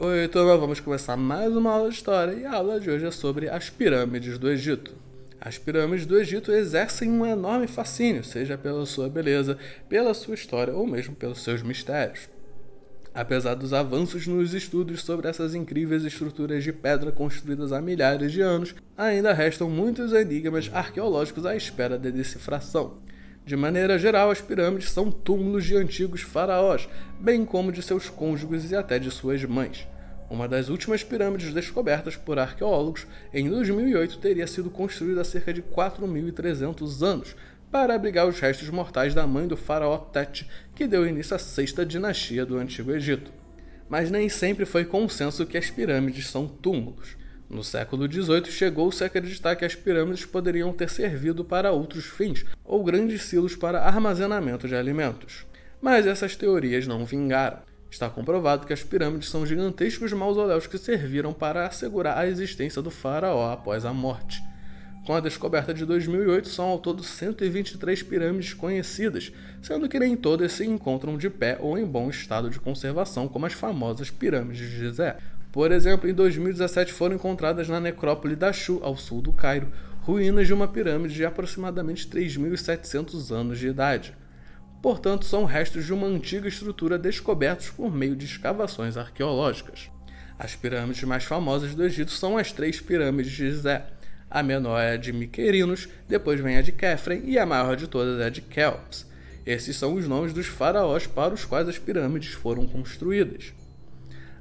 Oi, turma, vamos começar mais uma aula de história e a aula de hoje é sobre as pirâmides do Egito. As pirâmides do Egito exercem um enorme fascínio, seja pela sua beleza, pela sua história ou mesmo pelos seus mistérios. Apesar dos avanços nos estudos sobre essas incríveis estruturas de pedra construídas há milhares de anos, ainda restam muitos enigmas arqueológicos à espera de decifração. De maneira geral, as pirâmides são túmulos de antigos faraós, bem como de seus cônjuges e até de suas mães. Uma das últimas pirâmides descobertas por arqueólogos, em 2008, teria sido construída há cerca de 4.300 anos, para abrigar os restos mortais da mãe do faraó Teti, que deu início à sexta dinastia do Antigo Egito. Mas nem sempre foi consenso que as pirâmides são túmulos. No século XVIII, chegou-se a acreditar que as pirâmides poderiam ter servido para outros fins, ou grandes silos para armazenamento de alimentos. Mas essas teorias não vingaram. Está comprovado que as pirâmides são gigantescos mausoléus que serviram para assegurar a existência do faraó após a morte. Com a descoberta de 2008, são ao todo 123 pirâmides conhecidas, sendo que nem todas se encontram de pé ou em bom estado de conservação, como as famosas pirâmides de Gizé. Por exemplo, em 2017 foram encontradas na necrópole da Chu, ao sul do Cairo, ruínas de uma pirâmide de aproximadamente 3.700 anos de idade. Portanto, são restos de uma antiga estrutura descobertos por meio de escavações arqueológicas. As pirâmides mais famosas do Egito são as 3 pirâmides de Gizé. A menor é a de Miquerinos, depois vem a de Khafre e a maior de todas é a de Quéops. Esses são os nomes dos faraós para os quais as pirâmides foram construídas.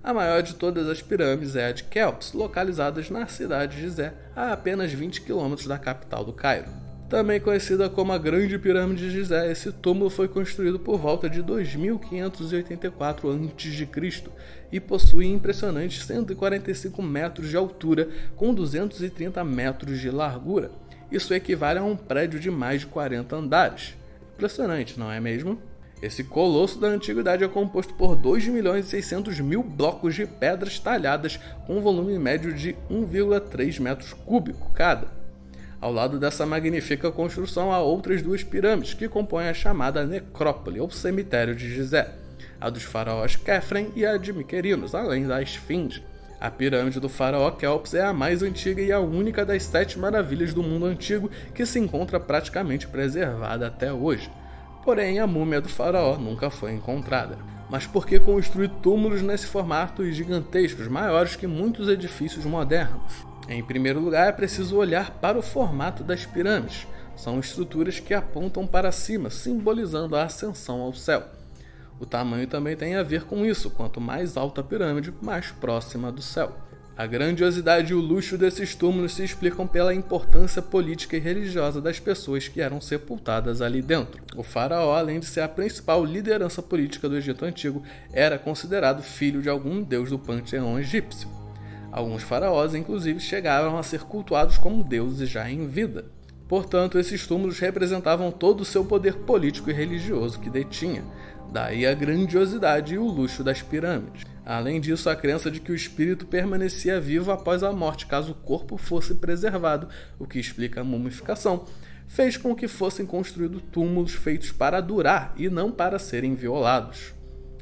A maior de todas as pirâmides é a de Quéops, localizadas na cidade de Gizé, a apenas 20 km da capital do Cairo. Também conhecida como a Grande Pirâmide de Gizé, esse túmulo foi construído por volta de 2584 a.C. e possui impressionantes 145 metros de altura com 230 metros de largura. Isso equivale a um prédio de mais de 40 andares. Impressionante, não é mesmo? Esse colosso da antiguidade é composto por 2.600.000 blocos de pedras talhadas com um volume médio de 1,3 metros cúbicos cada. Ao lado dessa magnífica construção há outras 2 pirâmides que compõem a chamada necrópole ou cemitério de Gizé, a dos faraós Khafre e a de Miquerinos, além da Esfinge. A pirâmide do faraó Quéops é a mais antiga e a única das 7 maravilhas do mundo antigo que se encontra praticamente preservada até hoje. Porém, a múmia do faraó nunca foi encontrada. Mas por que construir túmulos nesse formato gigantescos, maiores que muitos edifícios modernos? Em primeiro lugar, é preciso olhar para o formato das pirâmides. São estruturas que apontam para cima, simbolizando a ascensão ao céu. O tamanho também tem a ver com isso. Quanto mais alta a pirâmide, mais próxima do céu. A grandiosidade e o luxo desses túmulos se explicam pela importância política e religiosa das pessoas que eram sepultadas ali dentro. O faraó, além de ser a principal liderança política do Egito Antigo, era considerado filho de algum deus do panteão egípcio. Alguns faraós, inclusive, chegaram a ser cultuados como deuses já em vida. Portanto, esses túmulos representavam todo o seu poder político e religioso que detinha. Daí a grandiosidade e o luxo das pirâmides. Além disso, a crença de que o espírito permanecia vivo após a morte caso o corpo fosse preservado, o que explica a mumificação, fez com que fossem construídos túmulos feitos para durar e não para serem violados.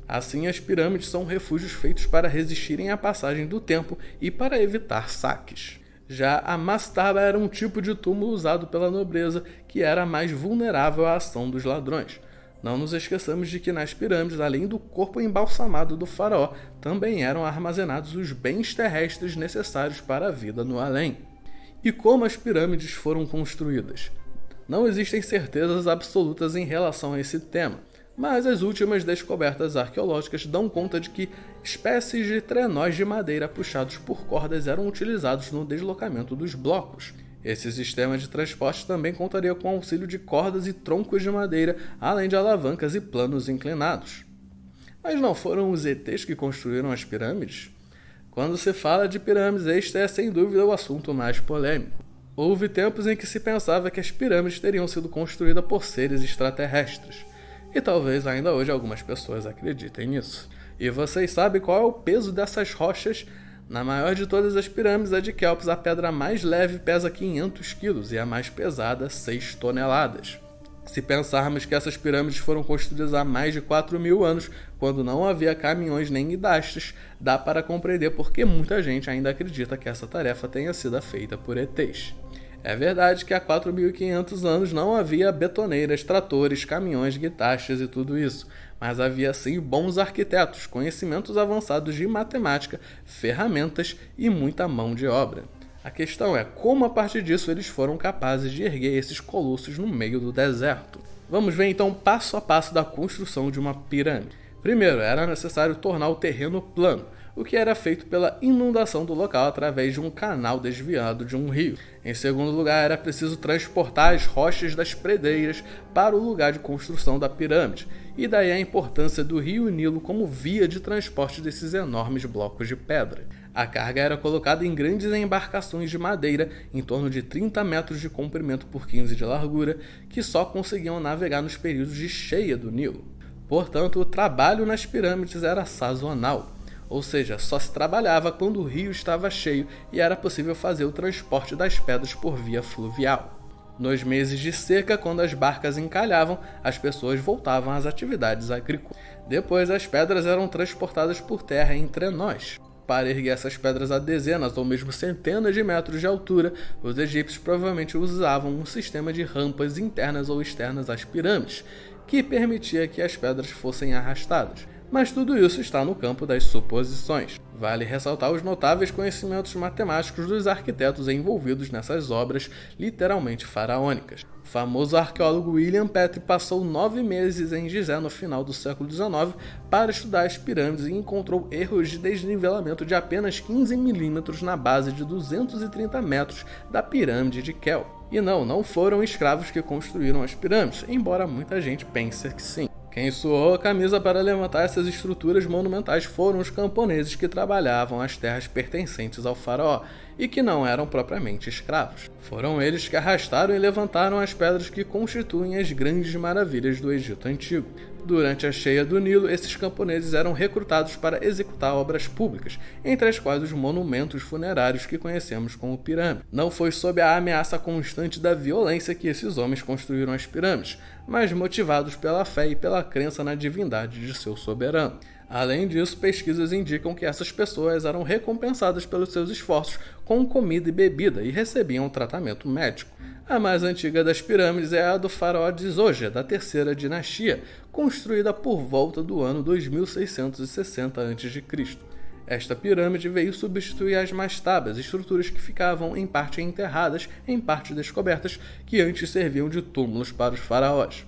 Assim, as pirâmides são refúgios feitos para resistirem à passagem do tempo e para evitar saques. Já a mastaba era um tipo de túmulo usado pela nobreza que era mais vulnerável à ação dos ladrões. Não nos esqueçamos de que nas pirâmides, além do corpo embalsamado do faraó, também eram armazenados os bens terrestres necessários para a vida no além. E como as pirâmides foram construídas? Não existem certezas absolutas em relação a esse tema. Mas as últimas descobertas arqueológicas dão conta de que espécies de trenós de madeira puxados por cordas eram utilizados no deslocamento dos blocos. Esse sistema de transporte também contaria com o auxílio de cordas e troncos de madeira, além de alavancas e planos inclinados. Mas não foram os ETs que construíram as pirâmides? Quando se fala de pirâmides, este é sem dúvida o assunto mais polêmico. Houve tempos em que se pensava que as pirâmides teriam sido construídas por seres extraterrestres. E talvez ainda hoje algumas pessoas acreditem nisso. E vocês sabem qual é o peso dessas rochas? Na maior de todas as pirâmides, a de Quéops, a pedra mais leve pesa 500 kg e a mais pesada 6 toneladas. Se pensarmos que essas pirâmides foram construídas há mais de 4.000 anos, quando não havia caminhões nem guindastes, dá para compreender por que muita gente ainda acredita que essa tarefa tenha sido feita por ETs. É verdade que há 4.500 anos não havia betoneiras, tratores, caminhões, guindastes e tudo isso, mas havia sim bons arquitetos, conhecimentos avançados de matemática, ferramentas e muita mão de obra. A questão é como a partir disso eles foram capazes de erguer esses colossos no meio do deserto. Vamos ver então passo a passo da construção de uma pirâmide. Primeiro, era necessário tornar o terreno plano, o que era feito pela inundação do local através de um canal desviado de um rio. Em segundo lugar, era preciso transportar as rochas das predeiras para o lugar de construção da pirâmide, e daí a importância do rio Nilo como via de transporte desses enormes blocos de pedra. A carga era colocada em grandes embarcações de madeira, em torno de 30 metros de comprimento por 15 de largura, que só conseguiam navegar nos períodos de cheia do Nilo. Portanto, o trabalho nas pirâmides era sazonal, ou seja, só se trabalhava quando o rio estava cheio e era possível fazer o transporte das pedras por via fluvial. Nos meses de seca, quando as barcas encalhavam, as pessoas voltavam às atividades agrícolas. Depois, as pedras eram transportadas por terra em trenós. Para erguer essas pedras a dezenas ou mesmo centenas de metros de altura, os egípcios provavelmente usavam um sistema de rampas internas ou externas às pirâmides, que permitia que as pedras fossem arrastadas. Mas tudo isso está no campo das suposições. Vale ressaltar os notáveis conhecimentos matemáticos dos arquitetos envolvidos nessas obras literalmente faraônicas. O famoso arqueólogo William Petrie passou 9 meses em Gizé no final do século XIX para estudar as pirâmides e encontrou erros de desnivelamento de apenas 15 milímetros na base de 230 metros da pirâmide de Khel. E não foram escravos que construíram as pirâmides, embora muita gente pense que sim. Quem suou a camisa para levantar essas estruturas monumentais foram os camponeses que trabalhavam as terras pertencentes ao faraó e que não eram propriamente escravos. Foram eles que arrastaram e levantaram as pedras que constituem as grandes maravilhas do Egito Antigo. Durante a cheia do Nilo, esses camponeses eram recrutados para executar obras públicas, entre as quais os monumentos funerários que conhecemos como pirâmides. Não foi sob a ameaça constante da violência que esses homens construíram as pirâmides, mas motivados pela fé e pela crença na divindade de seu soberano. Além disso, pesquisas indicam que essas pessoas eram recompensadas pelos seus esforços com comida e bebida e recebiam tratamento médico. A mais antiga das pirâmides é a do faraó Dzoger, da terceira dinastia, construída por volta do ano 2660 a.C. Esta pirâmide veio substituir as mastabas, estruturas que ficavam em parte enterradas, em parte descobertas, que antes serviam de túmulos para os faraós.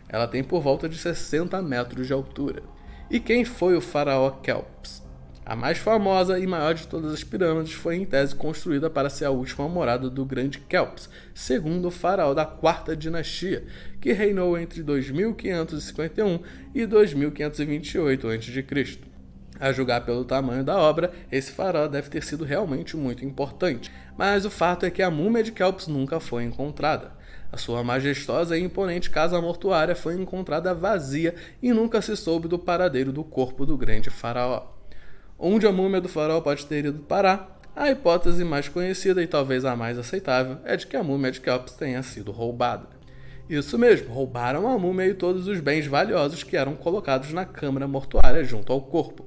Ela tem por volta de 60 metros de altura. E quem foi o faraó Kelps? A mais famosa e maior de todas as pirâmides foi em tese construída para ser a última morada do grande Kelps, segundo faraó da quarta dinastia, que reinou entre 2551 e 2528 a.C. A julgar pelo tamanho da obra, esse faraó deve ter sido realmente muito importante, mas o fato é que a múmia de Kelps nunca foi encontrada. A sua majestosa e imponente casa mortuária foi encontrada vazia e nunca se soube do paradeiro do corpo do grande faraó. Onde a múmia do faraó pode ter ido parar? A hipótese mais conhecida e talvez a mais aceitável é de que a múmia de Kelps tenha sido roubada. Isso mesmo, roubaram a múmia e todos os bens valiosos que eram colocados na câmara mortuária junto ao corpo.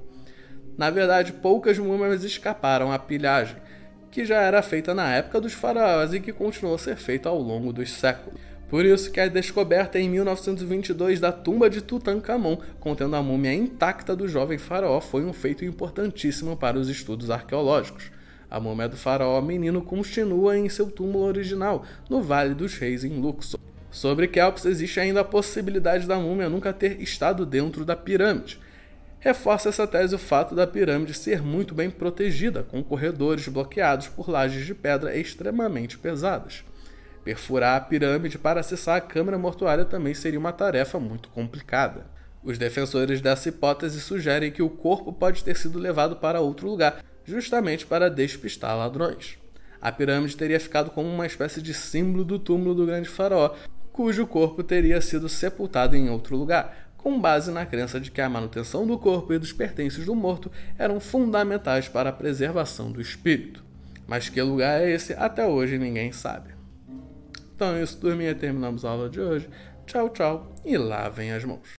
Na verdade, poucas múmias escaparam à pilhagem, que já era feita na época dos faraós e que continuou a ser feita ao longo dos séculos. Por isso que a descoberta em 1922 da tumba de Tutankhamon, contendo a múmia intacta do jovem faraó, foi um feito importantíssimo para os estudos arqueológicos. A múmia do faraó menino continua em seu túmulo original, no Vale dos Reis, em Luxor. Sobre Kelps, existe ainda a possibilidade da múmia nunca ter estado dentro da pirâmide. Reforça essa tese o fato da pirâmide ser muito bem protegida, com corredores bloqueados por lajes de pedra extremamente pesadas. Perfurar a pirâmide para acessar a câmara mortuária também seria uma tarefa muito complicada. Os defensores dessa hipótese sugerem que o corpo pode ter sido levado para outro lugar, justamente para despistar ladrões. A pirâmide teria ficado como uma espécie de símbolo do túmulo do grande faraó, cujo corpo teria sido sepultado em outro lugar, com base na crença de que a manutenção do corpo e dos pertences do morto eram fundamentais para a preservação do espírito. Mas que lugar é esse? Até hoje ninguém sabe. Então é isso, turminha. Terminamos a aula de hoje. Tchau, tchau e lavem as mãos.